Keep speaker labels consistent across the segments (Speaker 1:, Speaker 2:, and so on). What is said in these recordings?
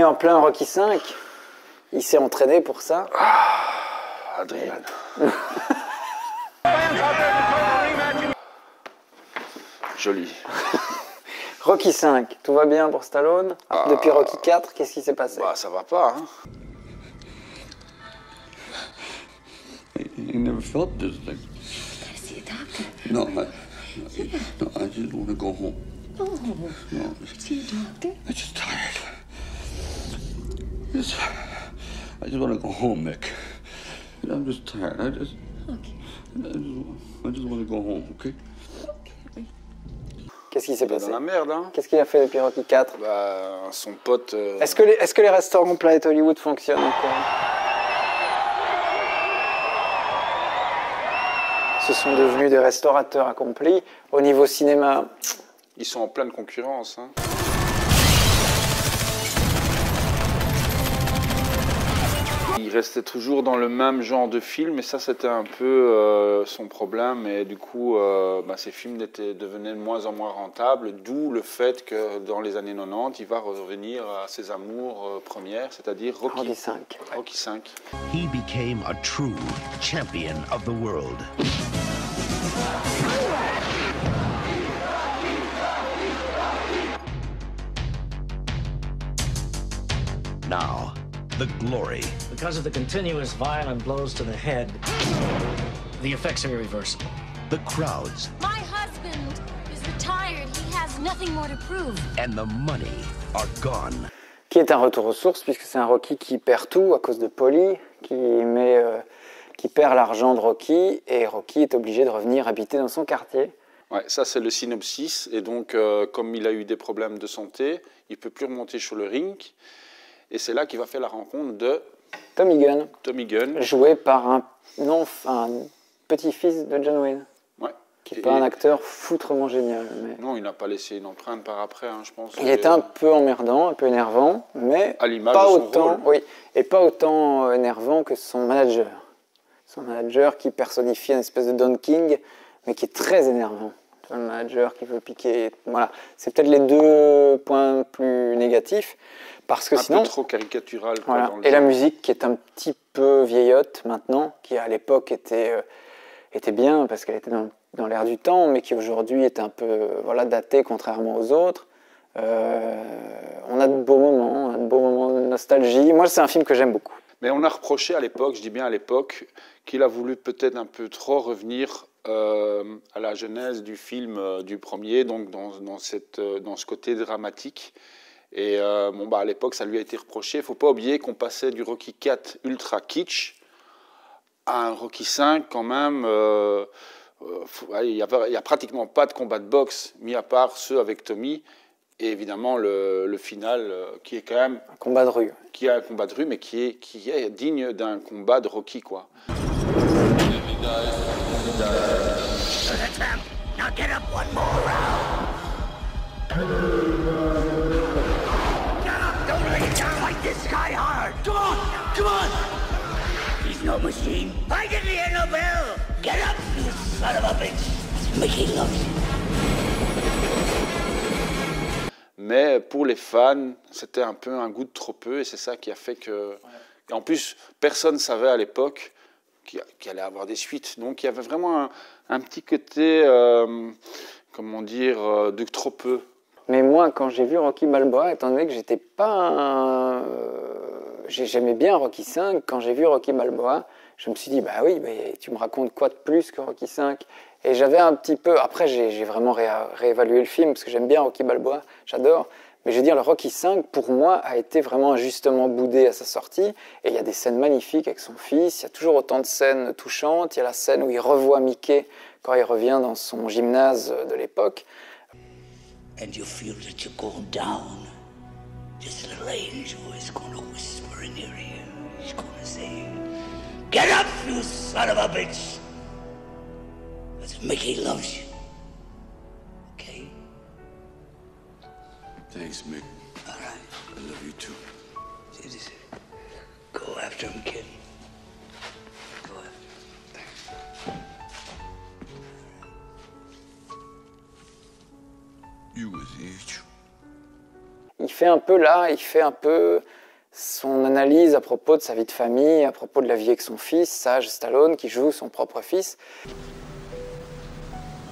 Speaker 1: est en plein Rocky V. Il s'est entraîné pour ça.
Speaker 2: Adrian. Joli.
Speaker 1: Rocky V, tout va bien pour Stallone? Depuis Rocky IV, qu'est-ce qui s'est passé?
Speaker 2: Bah, ça va pas, hein.
Speaker 3: You never felt this thing.
Speaker 4: Gotta see a doctor.
Speaker 3: No, I just want to go home.
Speaker 4: No.
Speaker 3: No,
Speaker 4: See a doctor?
Speaker 3: I'm just tired. I just want to go home, Mick. I'm just tired.
Speaker 4: Okay.
Speaker 3: I just want to go home, okay?
Speaker 1: Qu'est-ce qui s'est
Speaker 2: Il est
Speaker 1: passé?
Speaker 2: dans la merde, hein.
Speaker 1: Qu'est-ce qu'il a fait depuis Rocky IV?
Speaker 2: Bah, son pote...
Speaker 1: Est-ce que les restaurants Planet Hollywood fonctionnent encore? Ce sont devenus des restaurateurs accomplis. Au niveau cinéma,
Speaker 2: Ils sont en pleine concurrence, hein. Il restait toujours dans le même genre de film, et ça c'était un peu son problème. Et du coup, ces films devenaient de moins en moins rentables, d'où le fait que dans les années 90, il va revenir à ses amours premières, c'est-à-dire Rocky.
Speaker 1: Rocky V.
Speaker 2: Rocky V.
Speaker 5: He became a true champion of the world. Now, the glory.
Speaker 6: Because of the continuous violent blows to the head, the effects are irreversible.
Speaker 5: The crowds.
Speaker 4: My husband is retired. He has nothing more to prove.
Speaker 5: And the money are gone.
Speaker 1: Qui est un retour aux sources, puisque c'est un Rocky qui perd tout à cause de Paulie, qui perd l'argent de Rocky, et Rocky est obligé de revenir habiter dans son quartier.
Speaker 2: Ouais, ça c'est le synopsis. Et donc, comme il a eu des problèmes de santé, il ne peut plus remonter sur le ring. Et c'est là qu'il va faire la rencontre de
Speaker 1: Tommy Gunn,
Speaker 2: Tommy Gunn.
Speaker 1: joué par un petit-fils de John Wayne,
Speaker 2: Ouais.
Speaker 1: qui n'est pas un acteur foutrement génial. Mais...
Speaker 2: Non, il n'a pas laissé une empreinte par après, hein, je pense.
Speaker 1: Il était un peu emmerdant, un peu énervant, mais
Speaker 2: à l'image
Speaker 1: pas
Speaker 2: de son
Speaker 1: autant,
Speaker 2: rôle.
Speaker 1: oui, et pas autant énervant que son manager. Son manager qui personnifie une espèce de Don King, mais qui est très énervant. Un manager qui veut piquer. Voilà, c'est peut-être les deux points plus négatifs, parce que sinon.
Speaker 2: Un peu trop caricatural. Quoi,
Speaker 1: Voilà.
Speaker 2: dans le
Speaker 1: Et la
Speaker 2: genre.
Speaker 1: musique qui est un petit peu vieillotte maintenant, qui à l'époque était bien parce qu'elle était dans l'air du temps, mais qui aujourd'hui est un peu datée contrairement aux autres. On a de beaux moments de nostalgie. Moi, c'est un film que j'aime beaucoup.
Speaker 2: Mais on a reproché à l'époque, je dis bien à l'époque, qu'il a voulu peut-être un peu trop revenir à la genèse du film du premier, donc dans ce côté dramatique. Et à l'époque, ça lui a été reproché. Il ne faut pas oublier qu'on passait du Rocky IV ultra kitsch à un Rocky V quand même. Il n'y a pratiquement pas de combat de boxe, mis à part ceux avec Tommy. Et évidemment, le final, qui est quand même...
Speaker 1: Un combat de rue.
Speaker 2: Qui est un combat de rue, mais qui est digne d'un combat de Rocky, quoi.
Speaker 5: Now get up one more round. Get up! Don't lay down like this guy hard. Come on! Come on! He's no machine. I can hear no bell. Get up, you son of a bitch. Mickey loves you.
Speaker 2: Mais pour les fans, c'était un peu un goût de trop peu, et c'est ça qui a fait que... Ouais. Et en plus, personne ne savait à l'époque qu'il allait avoir des suites. Donc il y avait vraiment un petit côté, de trop peu.
Speaker 1: Mais moi, quand j'ai vu Rocky Balboa, étant donné que j'étais pas j'aimais bien Rocky V, quand j'ai vu Rocky Balboa, je me suis dit, bah oui, tu me racontes quoi de plus que Rocky V? Et j'avais un petit peu... Après, j'ai vraiment réévalué le film, parce que j'aime bien Rocky Balboa, j'adore. Mais je veux dire, le Rocky V, pour moi, a été vraiment injustement boudé à sa sortie. Et il y a des scènes magnifiques avec son fils, il y a toujours autant de scènes touchantes. Il y a la scène où il revoit Mickey quand il revient dans son gymnase de l'époque.
Speaker 7: And you feel that you're going down. This little angel is going to whisper in your ear. He's going to say, "Get up, you son of a bitch!" Because Mickey loves you. Okay?
Speaker 3: Thanks, Mick.
Speaker 7: All right.
Speaker 3: I love you too.
Speaker 7: Just go after him, kid. Go after him.
Speaker 3: You was huge.
Speaker 1: Il fait un peu là, il fait un peu son analyse à propos de sa vie de famille, à propos de la vie avec son fils, Sage Stallone, qui joue son propre fils.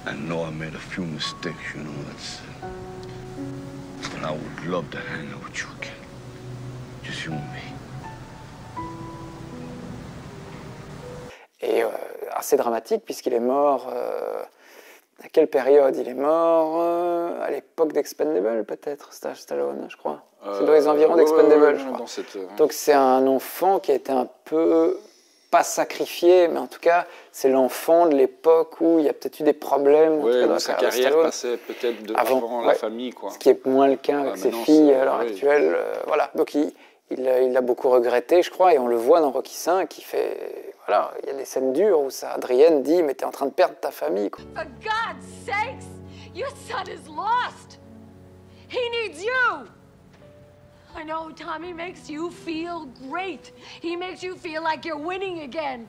Speaker 3: I know I made a few mistakes, you know, but I would love to hang out with you again. Just you and me.
Speaker 1: Et assez dramatique, puisqu'il est mort... à quelle période il est mort? À l'époque d'Expendables, peut-être, Stallone, je crois. C'est dans les environs d'Expendables, je crois. Donc c'est un enfant qui a été un peu, pas sacrifié, mais en tout cas, c'est l'enfant de l'époque où il y a peut-être eu des problèmes.
Speaker 2: Oui, sa carrière passait peut-être avant la famille, quoi.
Speaker 1: Ce qui est moins le cas avec ses filles à l'heure actuelle. Voilà, donc il l'a beaucoup regretté, je crois, et on le voit dans Rocky V, qui fait... Voilà, il y a des scènes dures où Adrienne dit « Mais t'es en train de perdre ta famille. »
Speaker 4: For God's sakes, your son is lost. He needs you. I know Tommy makes you feel great. He makes you feel like you're winning again.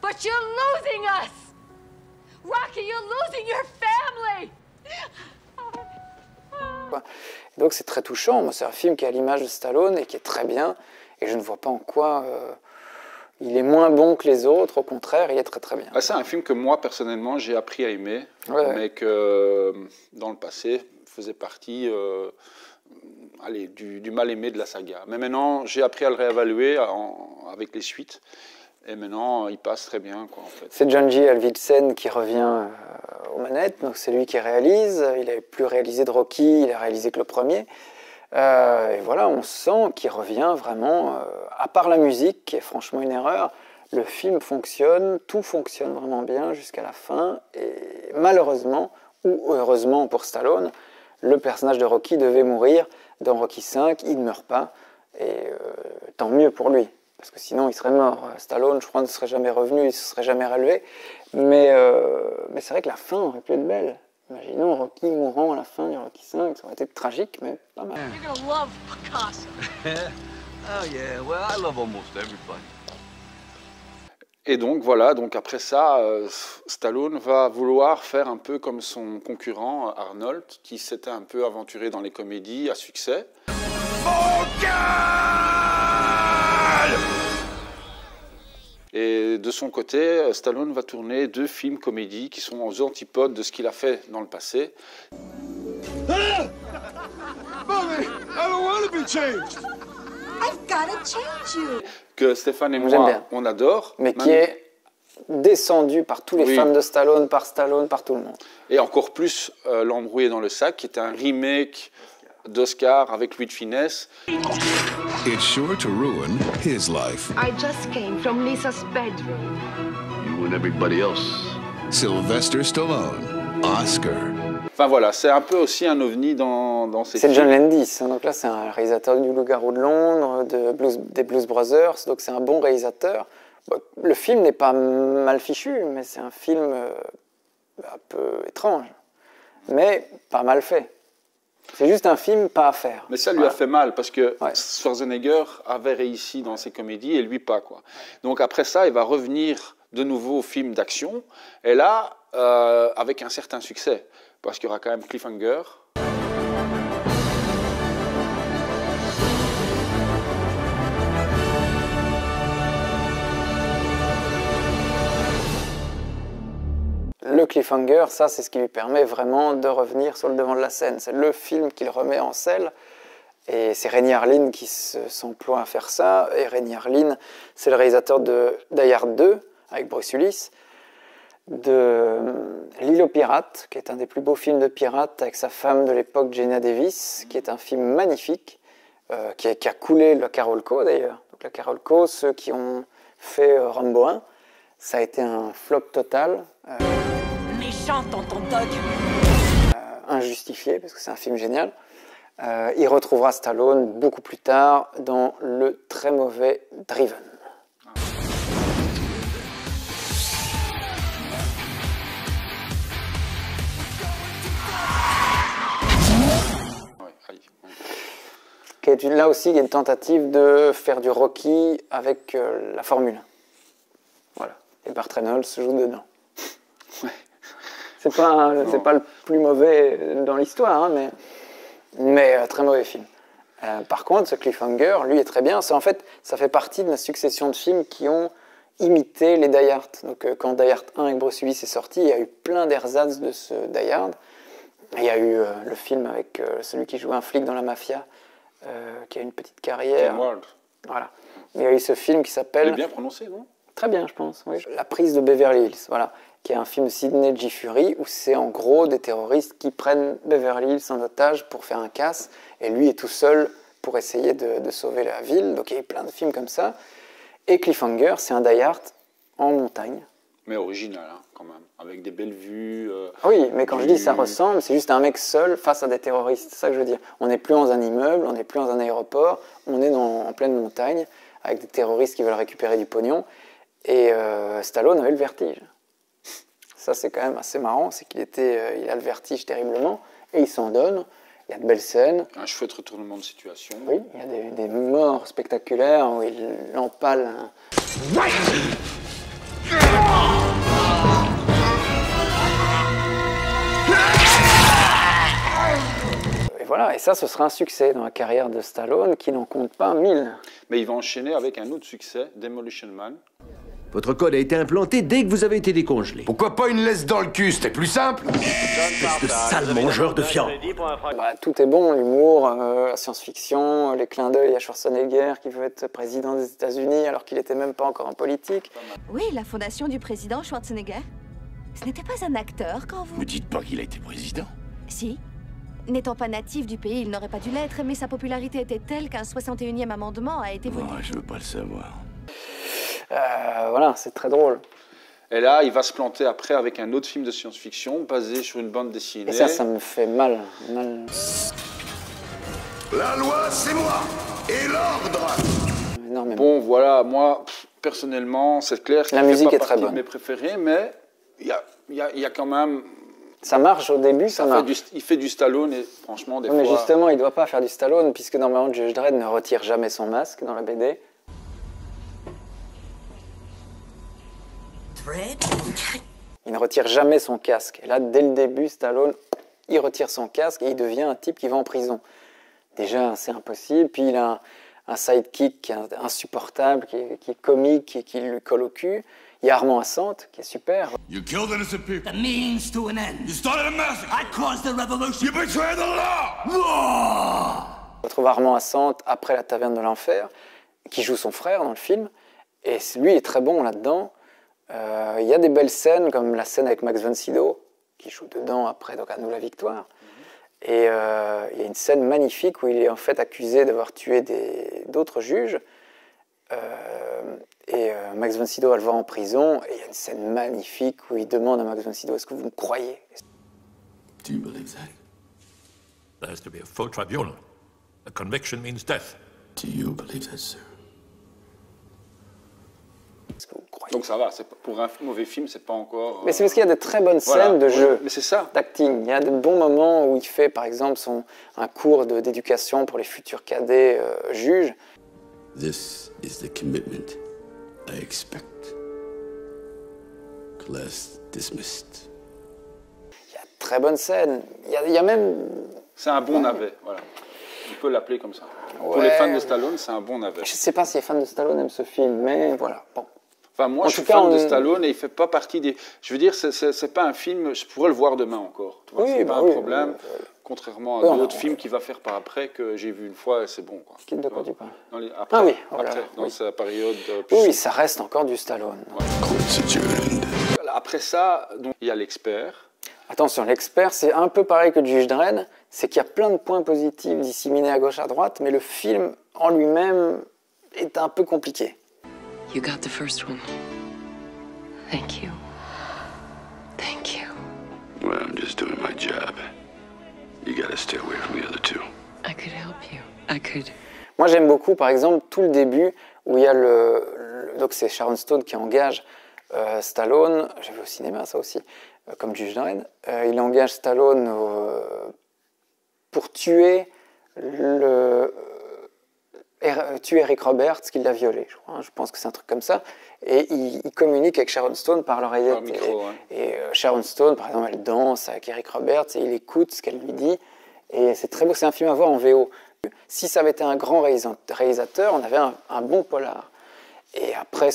Speaker 4: But you're losing us. Rocky, you're losing your family.
Speaker 1: Donc c'est très touchant. Moi, c'est un film qui est à l'image de Stallone et qui est très bien. Et je ne vois pas en quoi il est moins bon que les autres. Au contraire, il est très très bien.
Speaker 2: C'est un film que moi, personnellement, j'ai appris à aimer, mais que dans le passé faisait partie du mal-aimé de la saga. Mais maintenant, j'ai appris à le réévaluer avec les suites. Et maintenant, il passe très bien, quoi, en fait.
Speaker 1: C'est John G. Avildsen qui revient aux manettes. Donc c'est lui qui réalise. Il n'avait plus réalisé de Rocky, il a réalisé que le premier. Et voilà, on sent qu'il revient vraiment, à part la musique, qui est franchement une erreur, le film fonctionne, tout fonctionne vraiment bien jusqu'à la fin, et malheureusement, ou heureusement pour Stallone, le personnage de Rocky devait mourir dans Rocky V, il ne meurt pas, et tant mieux pour lui, parce que sinon il serait mort. Stallone, je crois, ne serait jamais revenu, il ne se serait jamais relevé, mais c'est vrai que la fin aurait pu être belle. Imaginons Rocky mourant à la fin du Rocky V, ça aurait été tragique, mais pas mal.
Speaker 4: You're gonna love Picasso.
Speaker 3: Oh yeah, well, I love almost everybody.
Speaker 2: Et donc voilà, donc après ça, Stallone va vouloir faire un peu comme son concurrent Arnold, qui s'était un peu aventuré dans les comédies à succès. Et de son côté, Stallone va tourner 2 films comédies qui sont aux antipodes de ce qu'il a fait dans le passé. Que Stéphane et moi, on adore.
Speaker 1: Mais qui est descendu par tous les fans de Stallone, par tout le monde.
Speaker 2: Et encore plus L'Embrouillé dans le sac, qui est un remake d'Oscar avec Louis de Funès.
Speaker 8: It's sure to ruin his life.
Speaker 9: I just came from Lisa's bedroom.
Speaker 3: You and everybody else.
Speaker 8: Sylvester Stallone, Oscar.
Speaker 2: Enfin voilà, c'est un peu aussi un ovni dans ces films.
Speaker 1: C'est John Landis, hein, donc là c'est un réalisateur du Loup-garou de Londres, des Blues Brothers, donc c'est un bon réalisateur. Bon, le film n'est pas mal fichu, mais c'est un film un peu étrange, mais pas mal fait. C'est juste un film pas à faire.
Speaker 2: Mais ça lui a fait mal, parce que Schwarzenegger avait réussi dans ses comédies et lui pas, quoi. Donc après ça, il va revenir de nouveau au film d'action, et là, avec un certain succès, parce qu'il y aura quand même Cliffhanger.
Speaker 1: Le Cliffhanger, ça c'est ce qui lui permet vraiment de revenir sur le devant de la scène. C'est le film qu'il remet en selle. Et c'est Renny Harlin qui s'emploie à faire ça. Et Renny Harlin, c'est le réalisateur de Die Hard 2, avec Bruce Willis, de L'île aux pirates, qui est un des plus beaux films de pirates, avec sa femme de l'époque, Geena Davis, qui est un film magnifique, qui a coulé la Carolco d'ailleurs. Donc la Carolco, ceux qui ont fait Rambo 1, ça a été un flop total.
Speaker 5: Méchant, tonton Dog.
Speaker 1: Injustifié, parce que c'est un film génial. Il retrouvera Stallone beaucoup plus tard dans le très mauvais Driven. Qui est là aussi une tentative de faire du Rocky avec la Formule 1. Voilà. Et Burt Reynolds joue dedans. C'est pas le plus mauvais dans l'histoire, hein, mais très mauvais film. Par contre, ce cliffhanger, lui, est très bien. En fait, ça fait partie de la succession de films qui ont imité les Die Hard. Donc, quand Die Hard 1 avec Bruce Willis est sorti, il y a eu plein d'ersatz de ce Die Hard. Il y a eu le film avec celui qui jouait un flic dans la mafia, qui a une petite carrière.
Speaker 2: Tom Ward.
Speaker 1: Voilà. Il y a eu ce film qui s'appelle...
Speaker 2: Il est bien prononcé, non?
Speaker 1: Très bien, je pense. Oui. La prise de Beverly Hills, voilà, qui est un film de Sidney G. Furie, où c'est en gros des terroristes qui prennent Beverly Hills en otage pour faire un casse, et lui est tout seul pour essayer de sauver la ville. Donc il y a eu plein de films comme ça. Et Cliffhanger, c'est un Die Hard en montagne.
Speaker 2: Mais original, hein, quand même, avec des belles vues.
Speaker 1: Oui, mais quand je dis ça ressemble, c'est juste un mec seul face à des terroristes. C'est ça que je veux dire. On n'est plus dans un immeuble, on n'est plus dans un aéroport, on est en pleine montagne, avec des terroristes qui veulent récupérer du pognon. Et Stallone avait le vertige. Ça, c'est quand même assez marrant, c'est qu'il il a le vertige terriblement, et il s'en donne. Il y a de belles scènes.
Speaker 2: Un chouette retournement de situation.
Speaker 1: Oui, il y a des morts spectaculaires où il empale un... Et voilà, et ça, ce sera un succès dans la carrière de Stallone, qui n'en compte pas 1000.
Speaker 2: Mais il va enchaîner avec un autre succès, Demolition Man.
Speaker 10: Votre code a été implanté dès que vous avez été décongelé.
Speaker 11: Pourquoi pas une laisse dans le cul, c'était plus simple?
Speaker 10: Espèce de sale mangeur de fientes.
Speaker 1: Bah, tout est bon, l'humour, la science-fiction, les clins d'œil à Schwarzenegger qui veut être président des États-Unis alors qu'il n'était même pas encore en politique.
Speaker 12: Oui, la fondation du président Schwarzenegger. Ce n'était pas un acteur quand vous...
Speaker 11: Me dites pas qu'il a été président.
Speaker 12: Si. N'étant pas natif du pays, il n'aurait pas dû l'être, mais sa popularité était telle qu'un 61e amendement a été voté.
Speaker 11: Oh, je veux pas le savoir.
Speaker 1: Voilà, c'est très drôle.
Speaker 2: Et là, il va se planter après avec un autre film de science-fiction basé sur une bande dessinée.
Speaker 1: Et ça me fait mal.
Speaker 11: La loi, c'est moi. Et l'ordre.
Speaker 1: Énormément.
Speaker 2: Bon, voilà, moi, personnellement, c'est clair.
Speaker 1: La musique est très bonne.
Speaker 2: De mes préférés, mais il y a quand même...
Speaker 1: Ça marche au début, ça marche.
Speaker 2: Il fait du Stallone et franchement, des fois...
Speaker 1: Mais justement, il ne doit pas faire du Stallone, puisque normalement, Judge Dredd ne retire jamais son masque dans la BD. Il ne retire jamais son casque. Et là, dès le début, Stallone, il retire son casque et il devient un type qui va en prison. Déjà, c'est impossible. Puis il a un sidekick qui est insupportable, qui est comique et qui lui colle au cul. Il y a Armand Assante, qui est super.
Speaker 11: You killed innocent people. The means to an end. You started a massacre. I caused the revolution. You betrayed the law.
Speaker 1: On retrouve Armand Assante après La Taverne de l'Enfer, qui joue son frère dans le film. Et lui est très bon là-dedans. Il y a des belles scènes, comme la scène avec Max von Sydow, qui joue dedans après donc, À nous la victoire. Et il y a une scène magnifique où il est en fait accusé d'avoir tué d'autres juges. Max von Sydow va le voir en prison. Et il y a une scène magnifique où il demande à Max von Sydow, est-ce que vous me croyez?
Speaker 13: Do you believe that? There has to be a full tribunal. A conviction means death.
Speaker 11: Do you believe that, sir?
Speaker 2: Donc ça va, pour un mauvais film, c'est pas encore...
Speaker 1: Mais c'est parce qu'il y a de très bonnes scènes de jeu, d'acting. Il y a de bons moments où il fait, par exemple, un cours d'éducation pour les futurs cadets juges.
Speaker 11: This is the commitment I expect. Class dismissed.
Speaker 1: Il y a de très bonnes scènes. Il y a même...
Speaker 2: C'est un bon navet, voilà. On peut l'appeler comme ça. Ouais. Pour les fans de Stallone, c'est un bon navet.
Speaker 1: Je sais pas si les fans de Stallone aiment ce film, mais voilà, bon.
Speaker 2: Enfin, moi, je suis fan de Stallone et il fait pas partie des... Je veux dire, c'est pas un film... Je pourrais le voir demain encore. C'est pas un problème. Contrairement à d'autres films qu'il va faire par après, que j'ai vu une fois et c'est bon. Quoi.
Speaker 1: De quoi tu parles?
Speaker 2: Après,
Speaker 1: oui,
Speaker 2: dans sa période...
Speaker 1: Oui, ça reste encore du Stallone.
Speaker 2: Ouais. Après ça, donc, il y a L'Expert.
Speaker 1: Attention, L'Expert, c'est un peu pareil que Judge Dredd, c'est qu'il y a plein de points positifs disséminés à gauche, à droite, mais le film en lui-même est un peu compliqué.
Speaker 14: You got the first one. Thank you. Thank you.
Speaker 11: Well, I'm just doing my job. You gotta stay away from the other two.
Speaker 14: I could help you. I could.
Speaker 1: Moi, j'aime beaucoup, par exemple, tout le début où il y a donc c'est Sharon Stone qui engage Stallone. J'ai vu au cinéma ça aussi, comme Judge Dredd. Il engage Stallone pour tuer Eric Roberts, qui l'a violé, je crois. Je pense que c'est un truc comme ça. Et il communique avec Sharon Stone par l'oreillette. Et Sharon Stone, par exemple, elle danse avec Eric Roberts et il écoute ce qu'elle lui dit. Et c'est très beau, c'est un film à voir en VO. Si ça avait été un grand réalisateur, on avait un bon polar. Et après,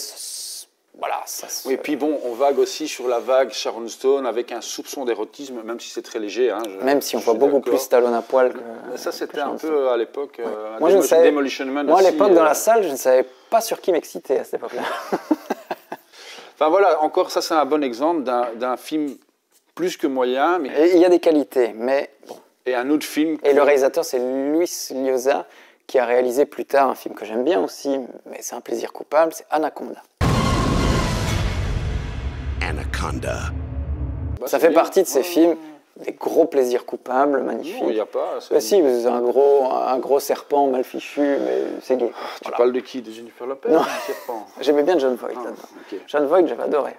Speaker 1: voilà, ça se...
Speaker 2: Oui, et puis bon, on vague aussi sur la vague Sharon Stone avec un soupçon d'érotisme, même si c'est très léger. Hein,
Speaker 1: même si on voit beaucoup plus Stallone à poil que...
Speaker 2: Ça, c'était un peu à l'époque...
Speaker 1: Moi,
Speaker 2: Demolition Man
Speaker 1: moi, à
Speaker 2: aussi,
Speaker 1: l'époque, dans la salle, je ne savais pas sur qui m'exciter à cette époque-là.
Speaker 2: Enfin voilà, encore ça, c'est un bon exemple d'un film plus que moyen. Mais...
Speaker 1: Et il y a des qualités, mais bon.
Speaker 2: Et un autre film...
Speaker 1: Et le réalisateur, c'est Luis Llosa, qui a réalisé plus tard un film que j'aime bien aussi, mais c'est un plaisir coupable, c'est Anaconda.
Speaker 8: Anaconda.
Speaker 1: Ça fait partie de ces films, des gros plaisirs coupables, magnifiques.
Speaker 2: Non, il n'y a pas.
Speaker 1: Si, c'est un gros serpent mal fichu, mais c'est gay.
Speaker 2: Tu parles de qui? De Jennifer Lopez?
Speaker 1: Non.
Speaker 2: Serpent.
Speaker 1: J'aimais bien Jon Voight là-dedans.
Speaker 2: Okay.
Speaker 1: Jon Voight, j'avais adoré.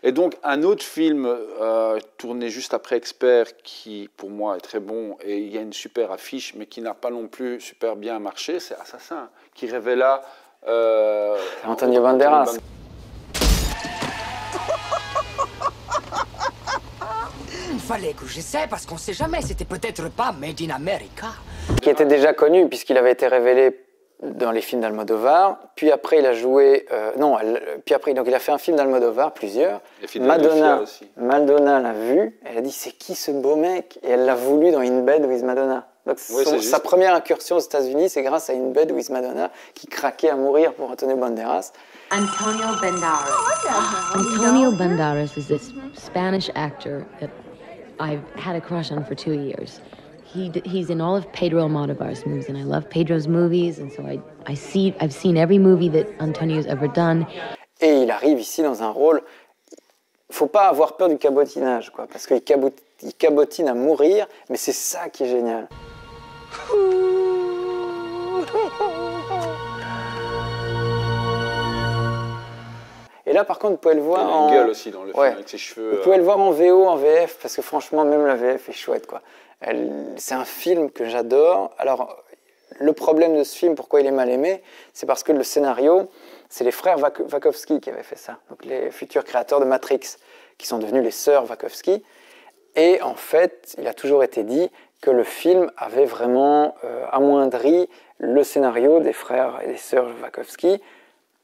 Speaker 2: Et donc, un autre film tourné juste après Expert, qui pour moi est très bon, et il y a une super affiche, mais qui n'a pas non plus super bien marché, c'est Assassin, qui révéla...
Speaker 1: Antonio Banderas.
Speaker 15: Il fallait que j'essaie parce qu'on sait jamais, c'était peut-être pas Made in America.
Speaker 1: Qui était déjà connu puisqu'il avait été révélé dans les films d'Almodovar, puis après il a joué... puis après donc il a fait un film d'Almodovar, plusieurs. Madonna l'a vu, elle a dit c'est qui ce beau mec? Et elle l'a voulu dans In Bed with Madonna. Donc sa première incursion aux États-Unis, c'est grâce à In Bed with Madonna, qui craquait à mourir pour Antonio Banderas.
Speaker 16: Antonio Banderas. Antonio Banderas is this Spanish actor that I've had a crush on for 2 years. He's in all of Pedro Almodovar's movies, and I love Pedro's movies, and so I've seen every movie that Antonio's ever done.
Speaker 1: Et il arrive ici dans un rôle. Faut pas avoir peur du cabotinage, quoi, parce qu'il cabotine à mourir, mais c'est ça qui est génial. Et là, par contre, vous pouvez le voir
Speaker 2: en... Il a une gueule aussi dans le film, avec ses cheveux...
Speaker 1: Vous pouvez le voir en VO, en VF, parce que franchement, même la VF est chouette, quoi. C'est un film que j'adore. Alors, le problème de ce film, pourquoi il est mal aimé, c'est parce que le scénario, c'est les frères Wachowski qui avaient fait ça. Donc, les futurs créateurs de Matrix, qui sont devenus les sœurs Wachowski. Et en fait, il a toujours été dit que le film avait vraiment amoindri le scénario des frères et des sœurs Wachowski,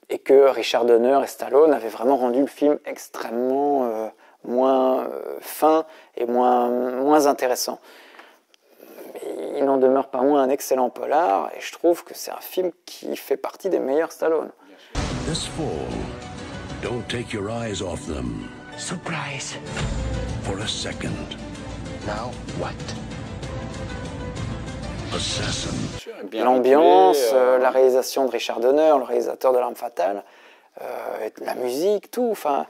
Speaker 1: et que Richard Donner et Stallone avaient vraiment rendu le film extrêmement moins fin et moins intéressant. Mais il n'en demeure pas moins un excellent polar, et je trouve que c'est un film qui fait partie des meilleurs Stallone.
Speaker 8: This fall, don't take your eyes off them.
Speaker 15: Surprise.
Speaker 8: For a second.
Speaker 15: Now what?
Speaker 8: Assassin.
Speaker 1: L'ambiance, la réalisation de Richard Donner, le réalisateur de L'Arme Fatale, la musique, tout. Enfin,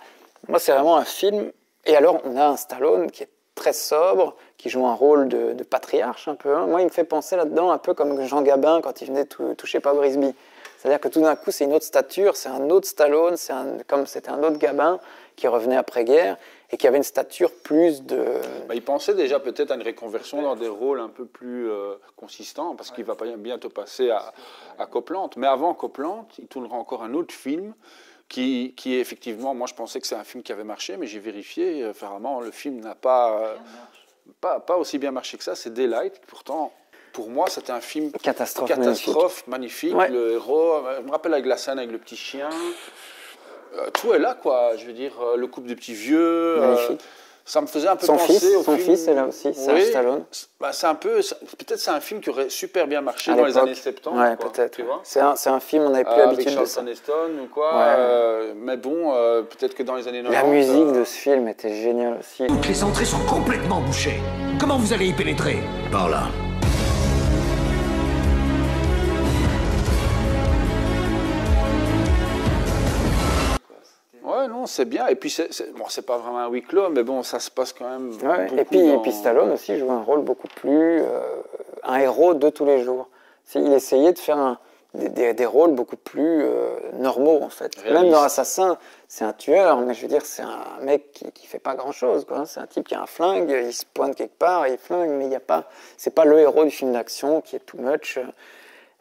Speaker 1: moi, c'est vraiment un film. Et alors, on a un Stallone qui est très sobre, qui joue un rôle de patriarche un peu. Hein. Moi, il me fait penser là-dedans un peu comme Jean Gabin quand il venait toucher Pau Brisby. C'est-à-dire que tout d'un coup, c'est une autre stature, c'est un autre Stallone, comme c'était un autre Gabin qui revenait après-guerre et qui avait une stature plus de...
Speaker 2: il pensait déjà peut-être à une réconversion dans des rôles un peu plus consistants, parce qu'il va bientôt passer à Copland. Mais avant Copland, il tournera encore un autre film qui est effectivement... Moi, je pensais que c'est un film qui avait marché, mais j'ai vérifié. Apparemment, le film n'a pas aussi bien marché que ça. C'est Daylight. Pourtant, pour moi, c'était un film...
Speaker 1: Catastrophe
Speaker 2: magnifique. Ouais. Le héros... Je me rappelle avec la scène avec le petit chien... tout est là, quoi. Je veux dire, le couple de petits vieux. Ça me faisait un peu penser au film.
Speaker 1: Son fils est là aussi, Serge Stallone.
Speaker 2: C'est un peu... Peut-être c'est un film qui aurait super bien marché dans les années 70.
Speaker 1: Ouais, peut-être. C'est un film, on n'avait plus l'habitude de ça.
Speaker 2: Avec Charlton Heston ou quoi. Mais bon, peut-être que dans les années 90...
Speaker 1: La musique de ce film était géniale aussi.
Speaker 11: Toutes les entrées sont complètement bouchées. Comment vous allez y pénétrer?
Speaker 8: Par là.
Speaker 2: Ouais, non, c'est bien. Et puis, c'est pas vraiment un huis clos, mais bon, ça se passe quand même.
Speaker 1: Ouais, et puis Stallone aussi joue un rôle beaucoup plus. Un héros de tous les jours. Il essayait de faire des rôles beaucoup plus normaux, en fait. Réaliste. Même dans Assassin, c'est un tueur, mais je veux dire, c'est un mec qui fait pas grand-chose, quoi. C'est un type qui a un flingue, il se pointe quelque part, il flingue, mais il y a pas. C'est pas le héros du film d'action qui est too much.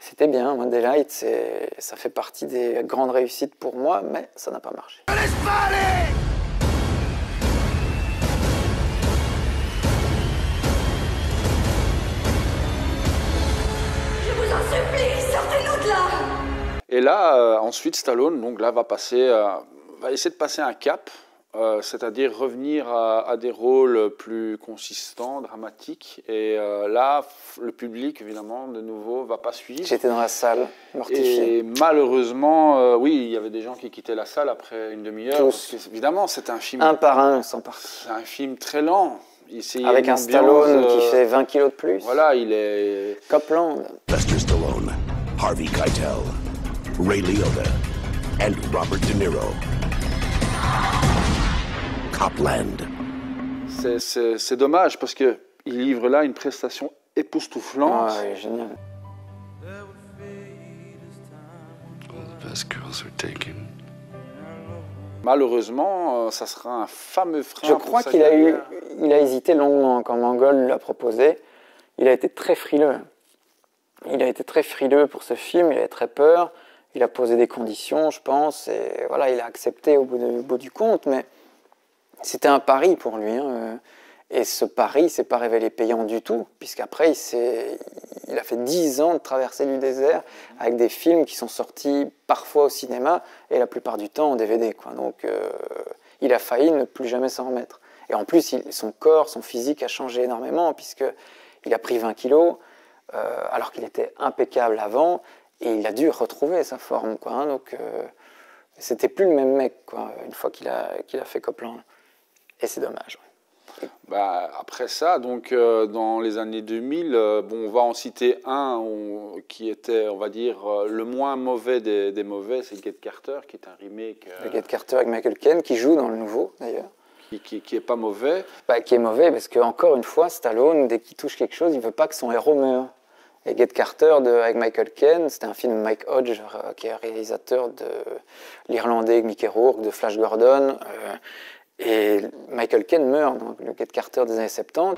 Speaker 1: C'était bien, moi, Daylight, ça fait partie des grandes réussites pour moi, mais ça n'a pas marché.
Speaker 11: Laisse pas aller!
Speaker 2: Et là, ensuite, Stallone, donc là, va essayer de passer un cap, c'est-à-dire revenir à des rôles plus consistants, dramatiques. Et là, le public, évidemment, de nouveau, va pas suivre.
Speaker 1: J'étais dans la salle, mortifié.
Speaker 2: Et malheureusement, oui, il y avait des gens qui quittaient la salle après une demi-heure.
Speaker 1: Tous.
Speaker 2: Évidemment, c'est un film...
Speaker 1: Un par un, sans partir.
Speaker 2: C'est un film très lent.
Speaker 1: Avec un Stallone qui fait 20 kilos de plus.
Speaker 2: Voilà, il est...
Speaker 1: Copland.
Speaker 8: Sylvester Stallone, Harvey Keitel, Ray Liotta, and Robert De Niro. Copland.
Speaker 2: C'est dommage parce qu'il livre là une prestation époustouflante.
Speaker 1: Ah, oui, génial.
Speaker 3: All the best girls are taken.
Speaker 2: Malheureusement, ça sera un fameux frein.
Speaker 1: Je crois qu'il a hésité longuement quand Mangold l'a proposé. Il a été très frileux. Il a été très frileux pour ce film, il avait très peur. Il a posé des conditions, je pense, et voilà, il a accepté au bout du compte, mais c'était un pari pour lui. Hein. Et ce pari ne s'est pas révélé payant du tout, puisqu'après, il a fait 10 ans de traversée du désert avec des films qui sont sortis parfois au cinéma et la plupart du temps en DVD, quoi. Donc, il a failli ne plus jamais s'en remettre. Et en plus, son corps, son physique a changé énormément, puisqu'il a pris 20 kilos, alors qu'il était impeccable avant, et il a dû retrouver sa forme, quoi. Hein. Donc, c'était plus le même mec, quoi, une fois qu'il a fait Copland. Et c'est dommage. Ouais.
Speaker 2: Bah, après ça, donc, dans les années 2000, on va en citer un qui était, on va dire, le moins mauvais des mauvais, c'est Get Carter, qui est un remake.
Speaker 1: Get Carter avec Michael Caine, qui joue dans le nouveau, d'ailleurs.
Speaker 2: Qui est pas mauvais.
Speaker 1: Bah, qui est mauvais, parce que encore une fois, Stallone, dès qu'il touche quelque chose, il ne veut pas que son héros meure. Et Get Carter avec Michael Caine, c'était un film de Mike Hodge, qui est réalisateur de l'Irlandais Mickey Rourke, de Flash Gordon. Et Michael Caine meurt, donc le Get Carter des années 70.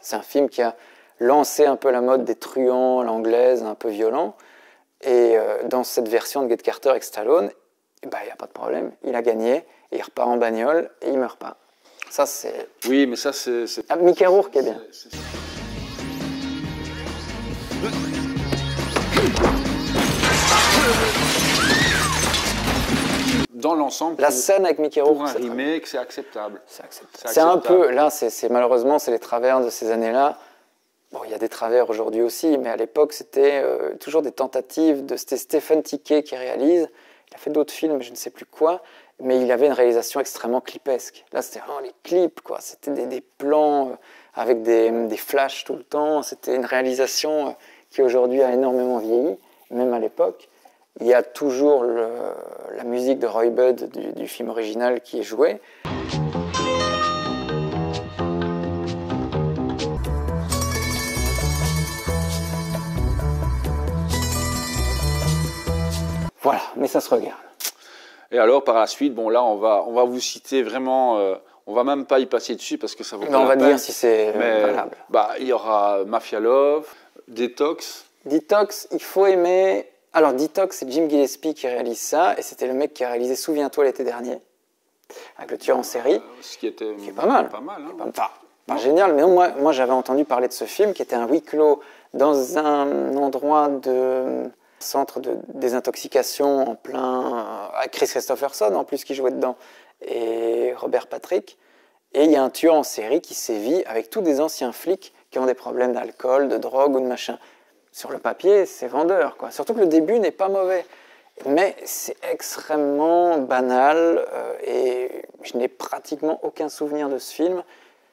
Speaker 1: C'est un film qui a lancé un peu la mode des truands, l'anglaise, un peu violent. Et dans cette version de Get Carter avec Stallone, il n'y a pas de problème, il a gagné, et il repart en bagnole, et il ne meurt pas. Ça, c'est...
Speaker 2: Oui, mais ça, c'est...
Speaker 1: Ah, Mickey Rourke est bien.
Speaker 2: Dans l'ensemble,
Speaker 1: la scène avec Mickey Rourke,
Speaker 2: pour un remake, c'est acceptable.
Speaker 1: C'est un peu, là, malheureusement, c'est les travers de ces années-là. Bon, il y a des travers aujourd'hui aussi, mais à l'époque, c'était toujours des tentatives. C'était Stephen Tickey qui réalise. Il a fait d'autres films, je ne sais plus quoi, mais il avait une réalisation extrêmement clipesque. Là, c'était vraiment les clips, quoi. C'était des plans avec des flashs tout le temps. C'était une réalisation qui aujourd'hui a énormément vieilli, même à l'époque. Il y a toujours la musique de Roy Budd du film original qui est jouée. Voilà, mais ça se regarde.
Speaker 2: Et alors, par la suite, bon, là, on va vous citer vraiment... on va même pas y passer dessus parce que ça vaut pas la peine.
Speaker 1: On va dire si c'est valable.
Speaker 2: Bah, il y aura Mafia Love, Detox.
Speaker 1: Detox, il faut aimer... Alors, Detox, c'est Jim Gillespie qui réalise ça, et c'était le mec qui a réalisé Souviens-toi l'été dernier, avec le tueur en série.
Speaker 2: Ce qui est
Speaker 1: pas mal.
Speaker 2: Pas mal, hein.
Speaker 1: Enfin, pas génial, mais non, moi j'avais entendu parler de ce film qui était un huis clos dans un endroit de centre de désintoxication en plein, avec Chris Christopherson en plus qui jouait dedans, et Robert Patrick. Et il y a un tueur en série qui sévit avec tous des anciens flics qui ont des problèmes d'alcool, de drogue ou de machin. Sur le papier, c'est vendeur, quoi. Surtout que le début n'est pas mauvais. Mais c'est extrêmement banal et je n'ai pratiquement aucun souvenir de ce film,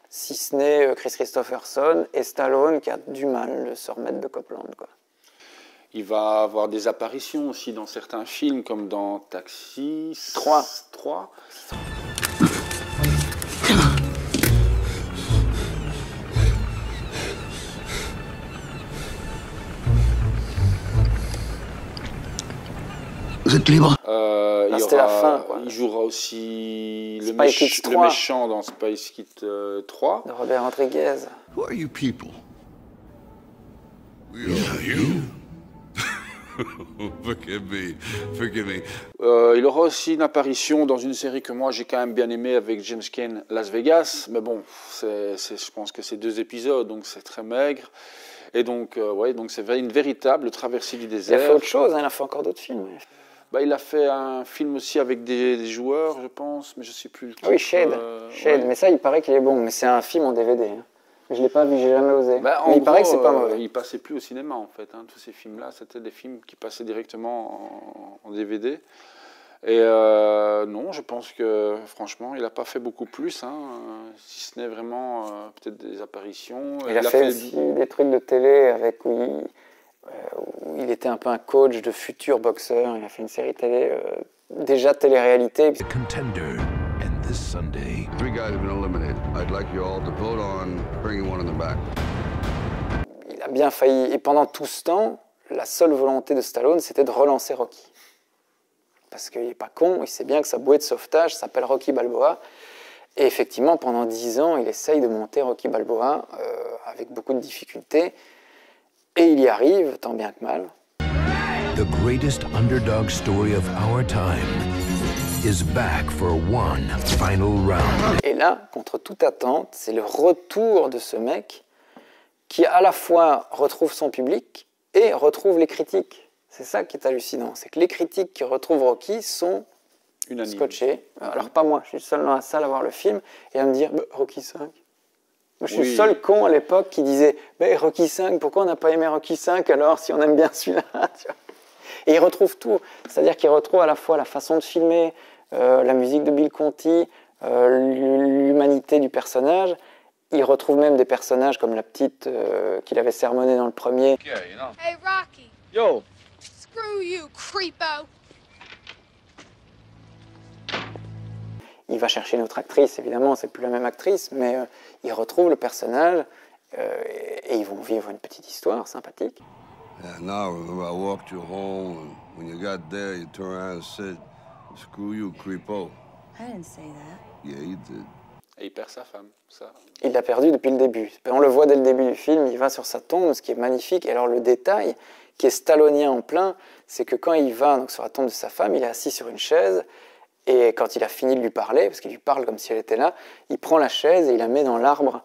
Speaker 1: si ce n'est Chris Christopherson et Stallone qui a du mal de se remettre de Copland, quoi.
Speaker 2: Il va avoir des apparitions aussi dans certains films, comme dans Taxi
Speaker 1: 3.
Speaker 8: Vous êtes libre.
Speaker 1: C'était la fin, quoi.
Speaker 2: Il jouera aussi le
Speaker 1: Kids
Speaker 2: méchant dans Spice Kids 3.
Speaker 1: De Robert Rodriguez.
Speaker 8: Who are you people?
Speaker 11: We are you.
Speaker 3: Forgive me. Forgive me.
Speaker 2: Il aura aussi une apparition dans une série que moi j'ai quand même bien aimée avec James Caan, Las Vegas. Mais bon, je pense que c'est 2 épisodes, donc c'est très maigre. Et donc, donc c'est une véritable traversée du désert.
Speaker 1: Il a fait autre chose, hein, il a fait encore d'autres films.
Speaker 2: Bah, il a fait un film aussi avec des joueurs, je pense, mais je ne sais plus.
Speaker 1: Oui, Shade. Shade. Mais ça, il paraît qu'il est bon. Mais c'est un film en DVD. Hein. Je ne l'ai pas vu, j'ai jamais osé.
Speaker 2: Bah,
Speaker 1: mais il paraît que c'est pas mauvais.
Speaker 2: Il passait plus au cinéma, en fait. Hein. Tous ces films-là, c'était des films qui passaient directement en DVD. Et non, je pense que, franchement, il n'a pas fait beaucoup plus, hein, si ce n'est vraiment peut-être des apparitions.
Speaker 1: Il a fait aussi des trucs de télé avec où il était un peu un coach de futurs boxeurs. Il a fait une série télé, déjà télé-réalité.
Speaker 8: Contender. And this Sunday,
Speaker 3: 3 guys have been eliminated. I'd like you all to vote on bringing one of them back.
Speaker 1: Il a bien failli. Et pendant tout ce temps, la seule volonté de Stallone, c'était de relancer Rocky. Parce qu'il n'est pas con, il sait bien que sa bouée de sauvetage s'appelle Rocky Balboa. Et effectivement, pendant 10 ans, il essaye de monter Rocky Balboa avec beaucoup de difficultés. Et il y arrive, tant bien que mal.
Speaker 8: The greatest underdog story of our time is back for one final round.
Speaker 1: Et là, contre toute attente, c'est le retour de ce mec qui à la fois retrouve son public et retrouve les critiques. C'est ça qui est hallucinant, c'est que les critiques qui retrouvent Rocky sont scotchés. Alors pas moi, je suis le seul dans la salle à voir le film et à me dire Rocky 5. Moi, je suis le seul con à l'époque qui disait Rocky 5, pourquoi on n'a pas aimé Rocky 5 alors si on aime bien celui-là. Et il retrouve tout, c'est-à-dire qu'il retrouve à la fois la façon de filmer, la musique de Bill Conti, l'humanité du personnage. Il retrouve même des personnages comme la petite qu'il avait sermonnée dans le premier.
Speaker 11: Yeah, you know.
Speaker 17: Hey Rocky.
Speaker 11: Yo.
Speaker 17: Screw you, creepo.
Speaker 1: Il va chercher une autre actrice, évidemment, c'est plus la même actrice, mais il retrouve le personnage et ils vont vivre une petite histoire sympathique.
Speaker 3: Yeah, now I remember I walked you home, and when you got there, you turned around and said, "Screw you, creepo."
Speaker 18: I didn't say that.
Speaker 3: Yeah, you did.
Speaker 2: Et il perd sa femme, ça.
Speaker 1: Il l'a perdu depuis le début. On le voit dès le début du film, il va sur sa tombe, ce qui est magnifique. Et alors le détail qui est stallonien en plein, c'est que quand il va donc, sur la tombe de sa femme, il est assis sur une chaise, et quand il a fini de lui parler, parce qu'il lui parle comme si elle était là, il prend la chaise et il la met dans l'arbre.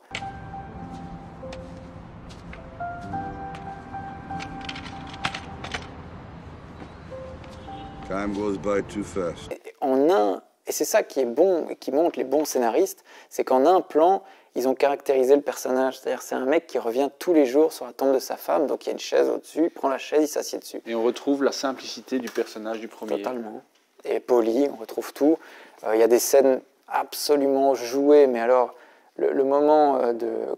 Speaker 3: Time goes by too fast.
Speaker 1: Et c'est ça qui est bon et qui montre les bons scénaristes, c'est qu'en un plan, ils ont caractérisé le personnage. C'est-à-dire c'est un mec qui revient tous les jours sur la tombe de sa femme, donc il y a une chaise au-dessus, il prend la chaise, il s'assied dessus.
Speaker 2: Et on retrouve la simplicité du personnage du premier.
Speaker 1: Totalement. Et poli, on retrouve tout. Il y a des scènes absolument jouées, mais alors le moment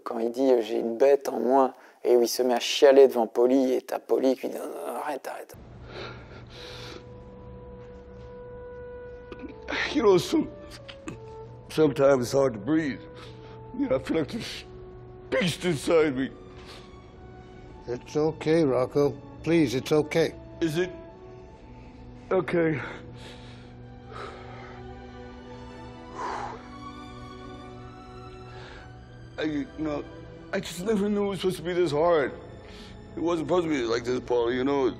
Speaker 1: quand il dit « j'ai une bête en moi » et où il se met à chialer devant Paulie, et t'as Paulie qui dit « arrête, arrête ».
Speaker 3: You know, sometimes it's hard to breathe. You know, I feel like there's beast inside me.
Speaker 19: It's okay, Rocco. Please, it's okay.
Speaker 3: Is it okay? I just never knew it was supposed to be this hard. It wasn't supposed to be like this, Paul, you know.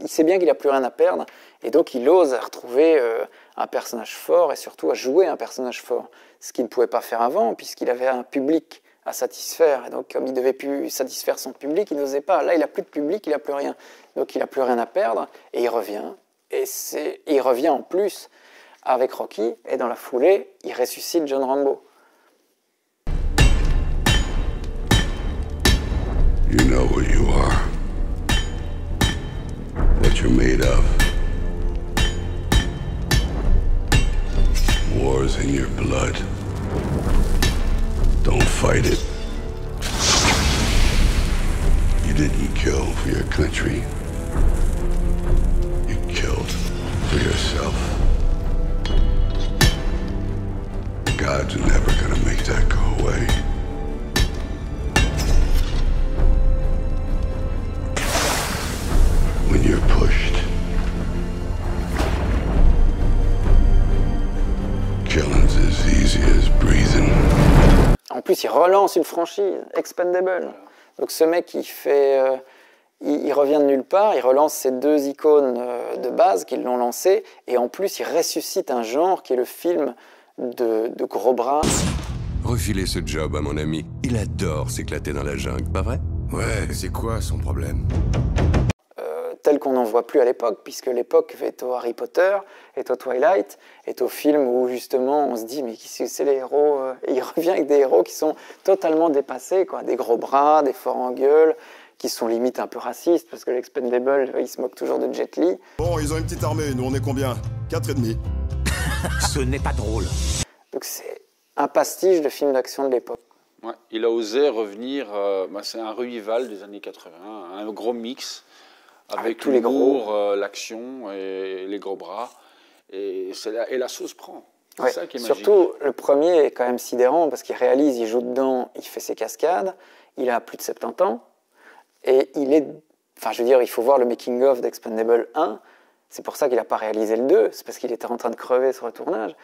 Speaker 1: Il sait bien qu'il n'a plus rien à perdre, et donc il ose retrouver un personnage fort, et surtout à jouer un personnage fort. Ce qu'il ne pouvait pas faire avant, puisqu'il avait un public à satisfaire, et donc comme il devait plus satisfaire son public, il n'osait pas. Là, il n'a plus de public, il n'a plus rien. Donc il n'a plus rien à perdre, et il revient. Et il revient en plus avec Rocky, et dans la foulée, il ressuscite John Rambo.
Speaker 3: You know who you are. What you're made of. War's in your blood. Don't fight it. You didn't kill for your country. You killed for yourself. God's never gonna make that go away. When you're pushed, killing's as easy as breathing.
Speaker 1: En plus, il relance une franchise, Expendable. Donc ce mec, il revient de nulle part, il relance ces deux icônes de base qui l'ont lancé, et en plus, il ressuscite un genre qui est le film de gros bras.
Speaker 8: Refilez ce job à mon ami. Il adore s'éclater dans la jungle, pas vrai?
Speaker 20: Ouais, c'est quoi son problème?
Speaker 1: Tel qu'on n'en voit plus à l'époque, puisque l'époque est au Harry Potter, est au Twilight, est au film où justement on se dit mais c'est les héros, et il revient avec des héros qui sont totalement dépassés, quoi, des gros bras, des forts en gueule, qui sont limite un peu racistes, parce que l'Expendable, il se moque toujours de Jet Li.
Speaker 20: Bon, ils ont une petite armée, nous on est combien? 4,5.
Speaker 11: Ce n'est pas drôle.
Speaker 1: Donc c'est un pastiche de film d'action de l'époque.
Speaker 2: Ouais, il a osé revenir, c'est un revival des années 80, un gros mix, avec
Speaker 1: tous les gros,
Speaker 2: l'action et les gros bras, et la sauce prend. C'est
Speaker 1: Ouais,
Speaker 2: ça qui est magique.
Speaker 1: surtout, le premier est quand même sidérant, parce qu'il réalise, il joue dedans, il fait ses cascades, il a plus de 70 ans, et il est... Enfin, je veux dire, il faut voir le making-of d'Expendable 1, c'est pour ça qu'il n'a pas réalisé le 2, c'est parce qu'il était en train de crever sur le tournage.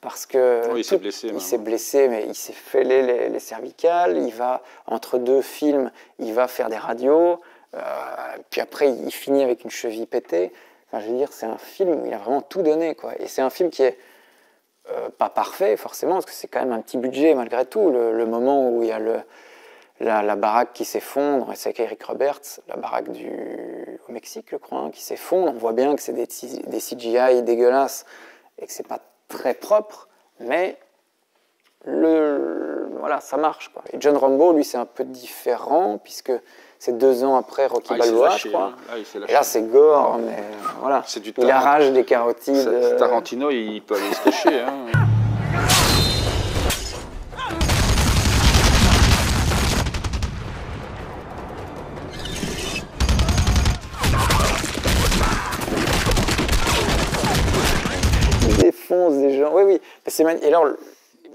Speaker 1: Parce que
Speaker 2: il s'est blessé.
Speaker 1: Il s'est blessé, mais il s'est fêlé les cervicales. Il va, entre deux films, il va faire des radios. Puis après, il finit avec une cheville pétée. Enfin, je veux dire, c'est un film où il a vraiment tout donné, quoi. Et c'est un film qui est pas parfait, forcément, parce que c'est quand même un petit budget, malgré tout. Le moment où il y a la baraque qui s'effondre, c'est avec Eric Roberts, la baraque au Mexique, je crois, hein, qui s'effondre. On voit bien que c'est des CGI dégueulasses et que c'est pas très propre, mais voilà, ça marche, quoi. Et John Rambo, lui, c'est un peu différent, puisque c'est 2 ans après Rocky Balboa, je crois.
Speaker 2: Hein.
Speaker 1: Et là, c'est gore, mais voilà. Il arrache des carotides.
Speaker 2: Tarantino, il peut aller se cacher. Hein.
Speaker 1: Il défonce des gens. Oui, oui. Et alors,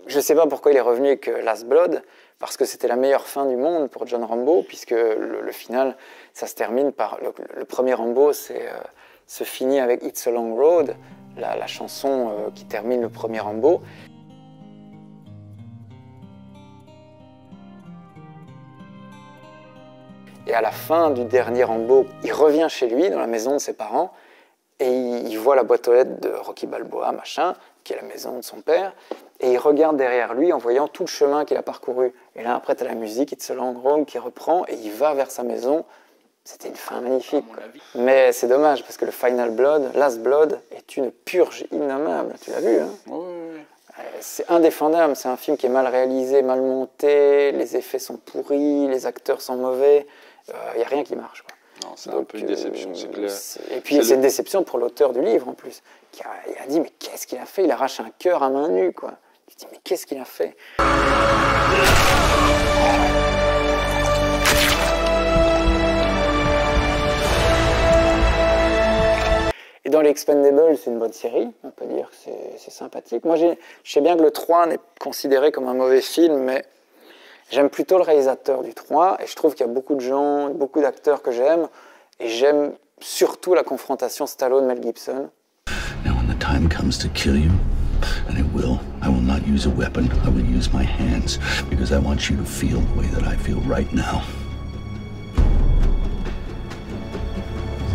Speaker 1: je ne sais pas pourquoi il est revenu avec Last Blood, parce que c'était la meilleure fin du monde pour John Rambo, puisque le final, ça se termine par... Le premier Rambo se finit avec It's a Long Road, la chanson qui termine le premier Rambo. Et à la fin du dernier Rambo, il revient chez lui, dans la maison de ses parents, et il voit la boîte aux lettres de Rocky Balboa, machin, qui est la maison de son père, et il regarde derrière lui en voyant tout le chemin qu'il a parcouru. Et là, après, tu as la musique, It's a Long Road, qui reprend, et il va vers sa maison. C'était une fin magnifique, quoi. Mais c'est dommage, parce que le Final Blood, Last Blood, est une purge innommable. Tu l'as vu, hein?
Speaker 2: Oui.
Speaker 1: C'est indéfendable, c'est un film qui est mal réalisé, mal monté, les effets sont pourris, les acteurs sont mauvais, il n'y a rien qui marche, quoi.
Speaker 2: Non, c'est un peu une déception, c'est clair.
Speaker 1: Et puis c'est une déception pour l'auteur du livre, en plus. Il a dit, mais qu'est-ce qu'il a fait? Il arrache un cœur à main nue, quoi. Tu te dis, mais qu'est-ce qu'il a fait? Et dans les Expendables, c'est une bonne série, on peut dire que c'est sympathique. Moi, je sais bien que le 3 n'est considéré comme un mauvais film, mais j'aime plutôt le réalisateur du 3, et je trouve qu'il y a beaucoup de gens, beaucoup d'acteurs que j'aime, et j'aime surtout la confrontation Stallone-Mel Gibson.
Speaker 7: Now when the time comes to kill you, and it will, I will not use a weapon, I will use my hands, because I want you to feel the way that I feel right now.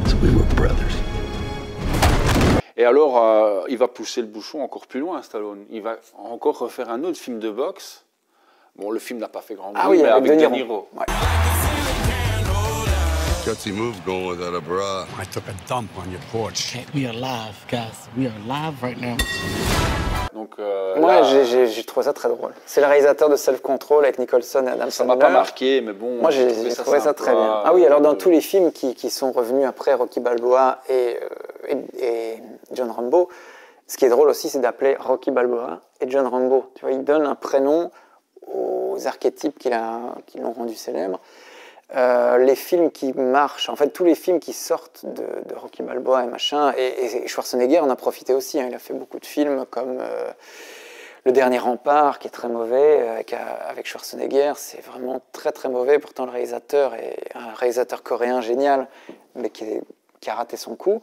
Speaker 7: Since we were brothers.
Speaker 2: Et alors, il va pousser le bouchon encore plus loin, Stallone. Il va encore refaire un autre film de boxe. Bon, le film n'a pas fait grand bruit, mais avec De Niro.
Speaker 1: Ouais.
Speaker 3: Gutsy move going without a bra.
Speaker 11: I took a dump on your porch. Okay, we are live, guys. We are live right now.
Speaker 2: Donc,
Speaker 1: moi, j'ai trouvé ça très drôle. C'est le réalisateur de Self-Control avec Nicholson et Adam Sandler.
Speaker 2: Ça m'a pas marqué, mais bon.
Speaker 1: Moi, j'ai trouvé ça très bien. Ah oui, alors dans tous les films qui sont revenus après Rocky Balboa et John Rambo, ce qui est drôle aussi, c'est d'appeler Rocky Balboa et John Rambo. Tu vois, il donne un prénom aux archétypes qui l'ont rendu célèbre. Les films qui marchent, en fait tous les films qui sortent de Rocky Balboa et machin, et Schwarzenegger en a profité aussi, hein, il a fait beaucoup de films comme Le Dernier Rempart, qui est très mauvais, avec Schwarzenegger, c'est vraiment très très mauvais. Pourtant, le réalisateur est un réalisateur coréen génial, mais qui a raté son coup.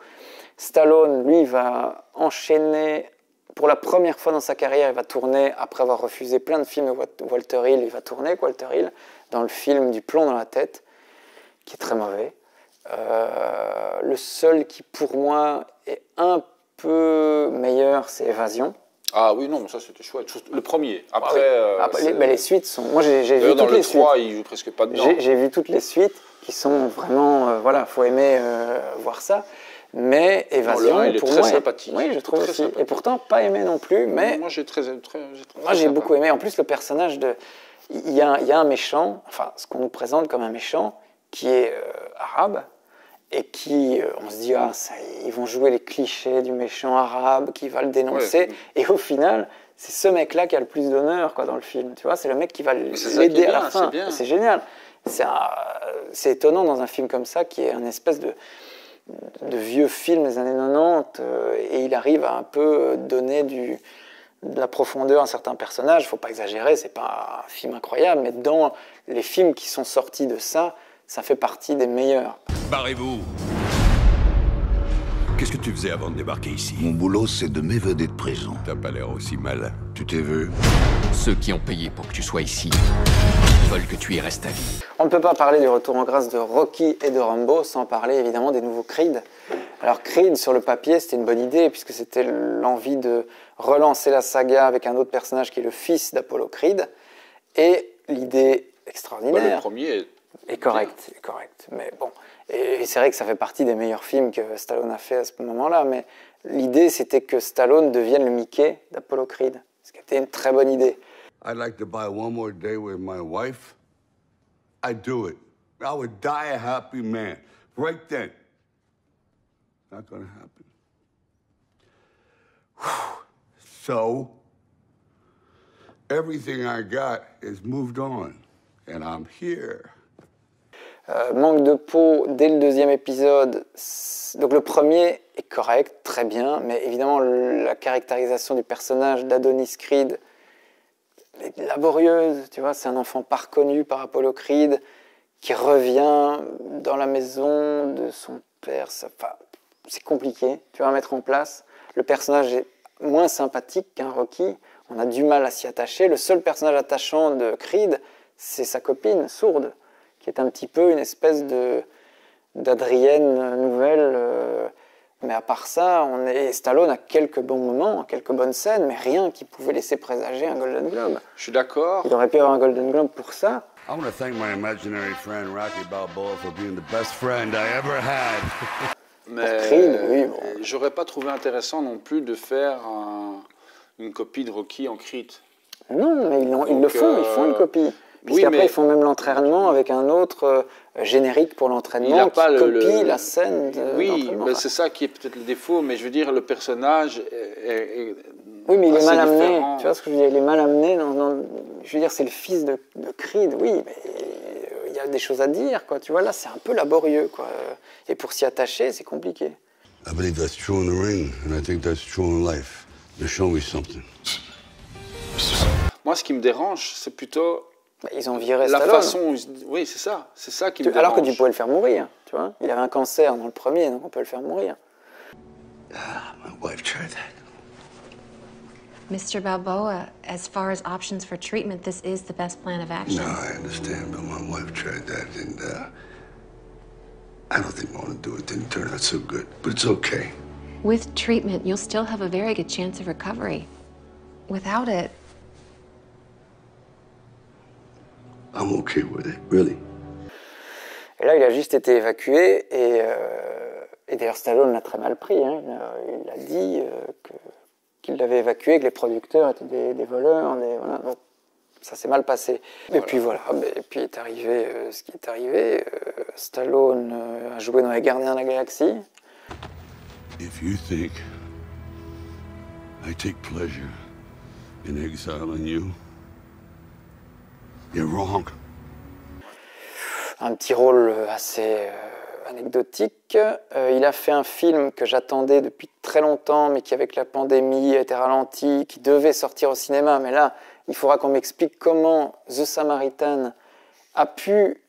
Speaker 1: Stallone, lui, va enchaîner... Pour la première fois dans sa carrière, il va tourner, après avoir refusé plein de films de Walter Hill, il va tourner avec Walter Hill dans le film Du plomb dans la tête, qui est très mauvais. Le seul qui, pour moi, est un peu meilleur, c'est Évasion.
Speaker 2: Ah oui, non, ça c'était chouette. Le premier. Après,
Speaker 1: les suites sont... Moi, j'ai vu
Speaker 2: dans
Speaker 1: toutes
Speaker 2: le
Speaker 1: les
Speaker 2: 3,
Speaker 1: suites.
Speaker 2: il joue presque pas dedans.
Speaker 1: J'ai vu toutes les suites qui sont vraiment... voilà, faut aimer voir ça. Mais Évasion,
Speaker 2: non, il est
Speaker 1: pour
Speaker 2: très
Speaker 1: moi,
Speaker 2: sympathique.
Speaker 1: Oui, je trouve aussi. Et pourtant, pas aimé non plus, mais...
Speaker 2: Moi,
Speaker 1: j'ai beaucoup aimé. En plus, le personnage de... Il y a un méchant, enfin, ce qu'on nous présente comme un méchant, qui est arabe, et qui, on se dit, ah, ça, ils vont jouer les clichés du méchant arabe, qui va le dénoncer, et au final, c'est ce mec-là qui a le plus d'honneur dans le film, tu vois, c'est le mec qui va l'aider à la fin, c'est génial. C'est étonnant dans un film comme ça, qui est une espèce de vieux film des années 90, et il arrive à un peu donner de la profondeur à certains personnages. Il ne faut pas exagérer, c'est pas un film incroyable, mais dans les films qui sont sortis de ça, ça fait partie des meilleurs.
Speaker 11: Barrez-vous. Qu'est-ce que tu faisais avant de débarquer ici?
Speaker 3: Mon boulot, c'est de m'évader de prison.
Speaker 11: T'as pas l'air aussi malin.
Speaker 3: Tu t'es vu?
Speaker 21: Ceux qui ont payé pour que tu sois ici veulent que tu y restes à vie.
Speaker 1: On ne peut pas parler du retour en grâce de Rocky et de Rambo sans parler évidemment des nouveaux Creed. Alors Creed, sur le papier, c'était une bonne idée puisque c'était l'envie de relancer la saga avec un autre personnage qui est le fils d'Apollo Creed. Et l'idée extraordinaire...
Speaker 2: le premier
Speaker 1: est correct, mais bon. Et c'est vrai que ça fait partie des meilleurs films que Stallone a fait à ce moment-là, mais l'idée c'était que Stallone devienne le Mickey d'Apollo Creed, ce qui était une très bonne idée.
Speaker 3: I'd like to buy one more day with my wife. I'd do it. I would die a happy man. Right then. Not gonna happen. So, everything I got is moved on. And I'm here.
Speaker 1: Manque de peau dès le deuxième épisode. Donc le premier est correct, très bien, mais évidemment la caractérisation du personnage d'Adonis Creed est laborieuse, tu vois, c'est un enfant pas reconnu par Apollo Creed qui revient dans la maison de son père. Enfin, c'est compliqué, tu vois, à mettre en place. Le personnage est moins sympathique qu'un Rocky, on a du mal à s'y attacher. Le seul personnage attachant de Creed, c'est sa copine sourde, qui est un petit peu une espèce d'Adrienne nouvelle. Mais à part ça, Stallone a quelques bons moments, quelques bonnes scènes, mais rien qui pouvait laisser présager un Golden Globe.
Speaker 2: Je suis d'accord.
Speaker 1: Il aurait pu avoir un Golden Globe pour ça.
Speaker 3: I want to thank my imaginary friend Rocky Balboa for being the best friend I ever had.
Speaker 2: Mais
Speaker 1: Creed, oui, bon.
Speaker 2: J'aurais pas trouvé intéressant non plus de faire une copie de Rocky en Creed.
Speaker 1: Non, mais ils le font, ils font une copie. Puisqu'après, ils font même l'entraînement avec un autre générique pour l'entraînement qui copie la scène d'entraînement.
Speaker 2: Oui, mais c'est ça qui est peut-être le défaut, mais je veux dire, le personnage est
Speaker 1: oui, mais il est mal amené,
Speaker 2: différent.
Speaker 1: tu vois ce que je veux dire, il est mal amené je veux dire, c'est le fils de Creed, oui, mais il y a des choses à dire, quoi, tu vois, là, c'est un peu laborieux, quoi, et pour s'y attacher, c'est compliqué.
Speaker 3: I believe that's true in the ring, and I think that's true in life. Now show me something.
Speaker 2: Moi, ce qui me dérange, c'est plutôt...
Speaker 1: Ils ont viré
Speaker 2: la
Speaker 1: Stallone.
Speaker 2: façon, oui, c'est ça qui me dérange.
Speaker 1: Alors que tu pouvais le faire mourir, tu vois. Il avait un cancer dans le premier, donc on peut le faire mourir.
Speaker 3: My wife tried that.
Speaker 22: Mr. Balboa, as far as options for treatment, this is the best plan of action.
Speaker 3: No, I understand, but my wife tried that, and I don't think I want to do it. Didn't turn out so good, but it's okay.
Speaker 22: With treatment, you'll still have a very good chance of recovery. Without it...
Speaker 3: I'm okay with it, really.
Speaker 1: Et là, il a juste été évacué, et d'ailleurs Stallone l'a très mal pris. Hein. Il a dit qu'il l'avait évacué, que les producteurs étaient des voleurs. Voilà. Donc, ça s'est mal passé. Et puis voilà, et puis est arrivé ce qui est arrivé. Stallone a joué dans Les Gardiens de la Galaxie.
Speaker 3: If you think I take pleasure in exiling you, you're wrong.
Speaker 1: Un petit rôle assez anecdotique. Il a fait un film que j'attendais depuis très longtemps, mais qui, avec la pandémie, a été ralenti, qui devait sortir au cinéma. Mais là, il faudra qu'on m'explique comment The Samaritan a pu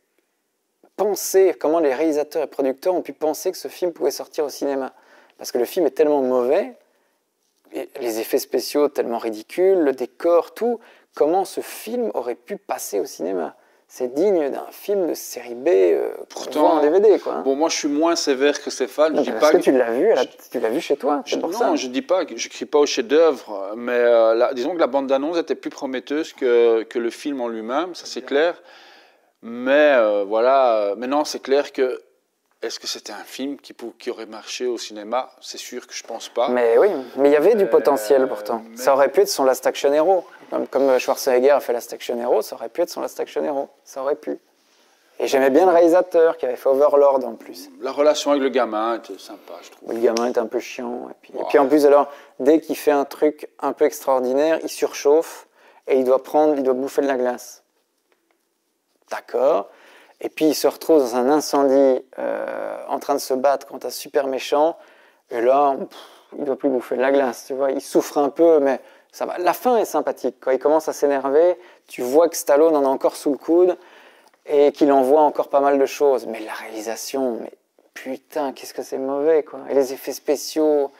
Speaker 1: penser, comment les réalisateurs et producteurs ont pu penser que ce film pouvait sortir au cinéma. Parce que le film est tellement mauvais, et les effets spéciaux tellement ridicules, le décor, tout, comment ce film aurait pu passer au cinéma? C'est digne d'un film de série B pourtant en DVD, quoi.
Speaker 2: Bon, moi, je suis moins sévère que Stéphane.
Speaker 1: Non, parce que tu l'as vu chez toi.
Speaker 2: Non, je dis pas, je crie pas au chef-d'œuvre, mais disons que la bande-annonce était plus prometteuse que le film en lui-même, ça c'est clair. Mais voilà, maintenant c'est clair que est-ce que c'était un film qui aurait marché au cinéma? C'est sûr que je pense pas.
Speaker 1: Mais oui, mais il y avait du potentiel pourtant. Ça aurait pu être son Last Action Hero. Comme Schwarzenegger a fait Last Action Hero, ça aurait pu être son Last Action Hero. Ça aurait pu. Et j'aimais bien le réalisateur qui avait fait Overlord en plus.
Speaker 2: La relation avec le gamin était sympa, je trouve.
Speaker 1: Le gamin était un peu chiant. Et puis en plus, alors, dès qu'il fait un truc un peu extraordinaire, il surchauffe et il doit bouffer de la glace. D'accord. Et puis il se retrouve dans un incendie en train de se battre contre un super méchant. Et là, il ne doit plus bouffer de la glace. Tu vois, il souffre un peu, mais ça va. La fin est sympathique. Quand il commence à s'énerver, tu vois que Stallone en a encore sous le coude et qu'il envoie encore pas mal de choses. Mais la réalisation, mais putain, qu'est-ce que c'est mauvais, quoi. Et les effets spéciaux,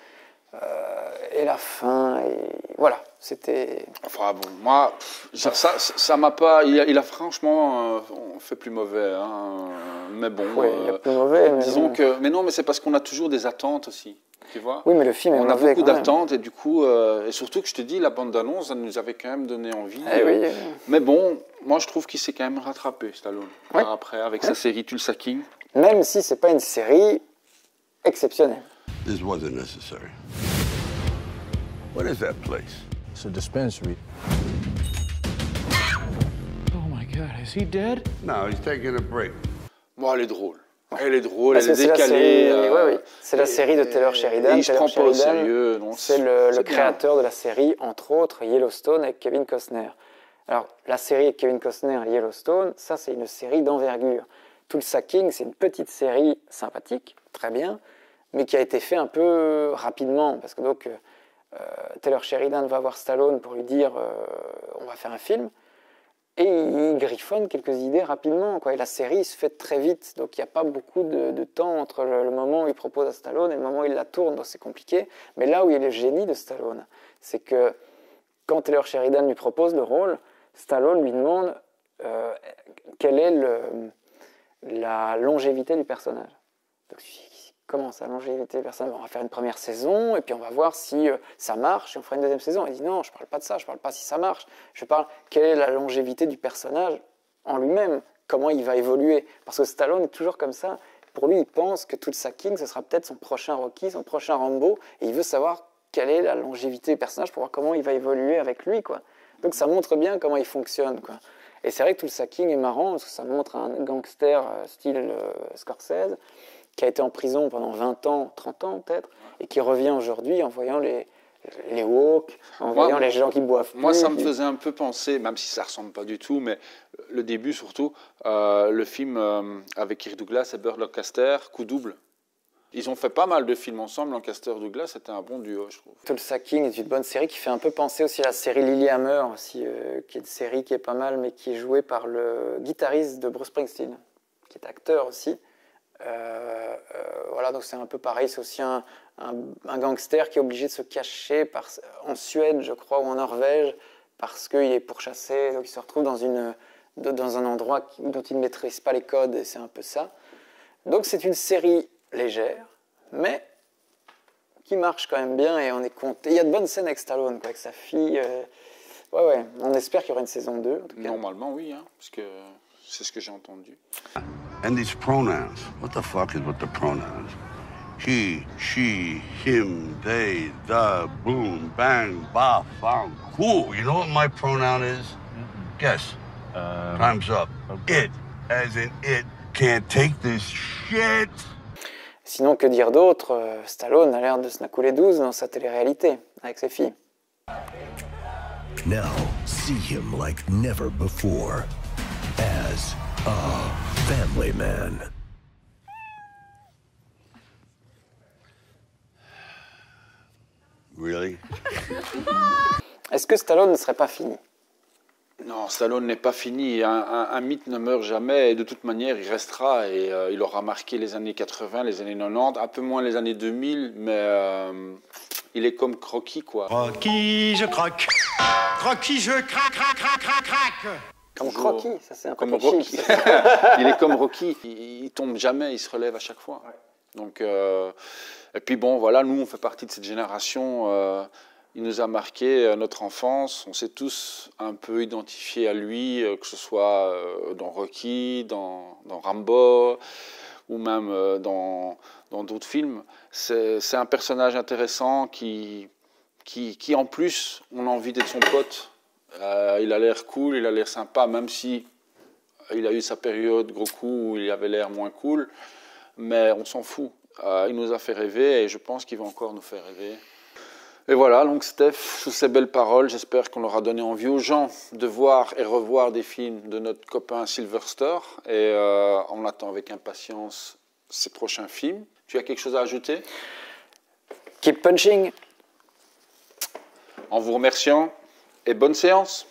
Speaker 1: et la fin, et voilà. C'était...
Speaker 2: Enfin bon, moi, ça m'a pas... Il a franchement fait plus mauvais, hein. Mais bon...
Speaker 1: Oui, il y a plus mauvais, mais
Speaker 2: disons
Speaker 1: bon.
Speaker 2: que... Mais non, mais c'est parce qu'on a toujours des attentes aussi, tu vois.
Speaker 1: Oui, mais le film est mauvais.
Speaker 2: On a beaucoup d'attentes, et du coup... et surtout que je te dis, la bande-annonce, ça nous avait quand même donné envie.
Speaker 1: Oui.
Speaker 2: Mais bon, moi je trouve qu'il s'est quand même rattrapé, Stallone, par après, avec sa série Tulsa King.
Speaker 1: Même si c'est pas une série exceptionnelle.
Speaker 3: This wasn't necessary. What is that place?
Speaker 4: It's a dispensary. Oh my God, is he dead?
Speaker 3: No, he's taking a break.
Speaker 2: Bon, elle est drôle. Elle est drôle,
Speaker 1: Parce
Speaker 2: elle est décalée.
Speaker 1: Oui. C'est la série de Taylor Sheridan.
Speaker 2: Il se prend pas au sérieux.
Speaker 1: C'est le créateur de la série, entre autres, Yellowstone avec Kevin Costner. Alors, la série avec Kevin Costner et Yellowstone, ça c'est une série d'envergure. Tulsa King, c'est une petite série sympathique, très bien, mais qui a été fait un peu rapidement, parce que donc Taylor Sheridan va voir Stallone pour lui dire on va faire un film, et il griffonne quelques idées rapidement, quoi. Et la série se fait très vite, donc il n'y a pas beaucoup de temps entre le moment où il propose à Stallone et le moment où il la tourne, donc c'est compliqué. Mais là où il est le génie de Stallone, c'est que quand Taylor Sheridan lui propose le rôle, Stallone lui demande quelle est la longévité du personnage. Donc comment ça, la longévité du personnage? On va faire une première saison et puis on va voir si ça marche et on fera une deuxième saison. Il dit non, je ne parle pas de ça, je ne parle pas si ça marche. Je parle quelle est la longévité du personnage en lui-même, comment il va évoluer. Parce que Stallone est toujours comme ça. Pour lui, il pense que Tulsa King, ce sera peut-être son prochain Rocky, son prochain Rambo, et il veut savoir quelle est la longévité du personnage pour voir comment il va évoluer avec lui, quoi. Donc ça montre bien comment il fonctionne, quoi. Et c'est vrai que Tulsa King est marrant parce que ça montre un gangster style Scorsese qui a été en prison pendant 20 ans, 30 ans peut-être, et qui revient aujourd'hui en voyant les woke, en voyant les gens qui boivent plus.
Speaker 2: Moi, ça me faisait un peu penser, même si ça ne ressemble pas du tout, mais le début surtout, le film avec Kirk Douglas et Burt Lancaster, Coup double. Ils ont fait pas mal de films ensemble, Lancaster-Douglas, c'était un bon duo, je trouve.
Speaker 1: Tulsa King est une bonne série qui fait un peu penser aussi à la série Lilyhammer, aussi, qui est une série qui est pas mal, mais qui est jouée par le guitariste de Bruce Springsteen, qui est acteur aussi. Voilà, donc c'est un peu pareil, c'est aussi un gangster qui est obligé de se cacher en Suède, je crois, ou en Norvège, parce qu'il est pourchassé, donc il se retrouve dans un endroit dont il ne maîtrise pas les codes, et c'est un peu ça. Donc c'est une série légère, mais qui marche quand même bien, et on est content. Il y a de bonnes scènes avec Stallone, quoi, avec sa fille. Ouais, on espère qu'il y aura une saison 2, en tout cas.
Speaker 2: Normalement, oui, hein, parce que c'est ce que j'ai entendu.
Speaker 3: And these pronouns. What the fuck is with the pronouns? He, she, him, they, the, boom, bang, ba, fang, cool. You know what my pronoun is? Guess. Time's up. Okay. It, as in it, can't take this shit.
Speaker 1: Sinon, que dire d'autre? Stallone a l'air de se la couler douce dans sa télé-réalité, avec ses filles.
Speaker 8: Now, see him like never before, as a family man.
Speaker 3: Really?
Speaker 1: Est-ce que Stallone ne serait pas fini?
Speaker 2: Non, Stallone n'est pas fini. Un mythe ne meurt jamais et de toute manière, il restera et il aura marqué les années 80, les années 90, un peu moins les années 2000, mais il est comme Rocky, quoi.
Speaker 11: Rocky, je croque. Rocky, je craque, craque, craque, craque, craque.
Speaker 1: Comme Rocky, ça c'est un peu
Speaker 2: comme Rocky. Il est comme Rocky. Il tombe jamais, il se relève à chaque fois. Ouais. Donc, et puis bon, voilà, nous, on fait partie de cette génération. Il nous a marqué notre enfance. On s'est tous un peu identifiés à lui, que ce soit dans Rocky, dans Rambo, ou même dans d'autres films. C'est un personnage intéressant qui, en plus, on a envie d'être son pote. Il a l'air cool, il a l'air sympa, même si il a eu sa période gros coup où il avait l'air moins cool. Mais on s'en fout. Il nous a fait rêver et je pense qu'il va encore nous faire rêver. Et voilà, donc Steph, sous ces belles paroles, j'espère qu'on aura donné envie aux gens de voir et revoir des films de notre copain Sylvester. Et on attend avec impatience ses prochains films. Tu as quelque chose à ajouter?
Speaker 1: Keep punching.
Speaker 2: En vous remerciant et bonne séance.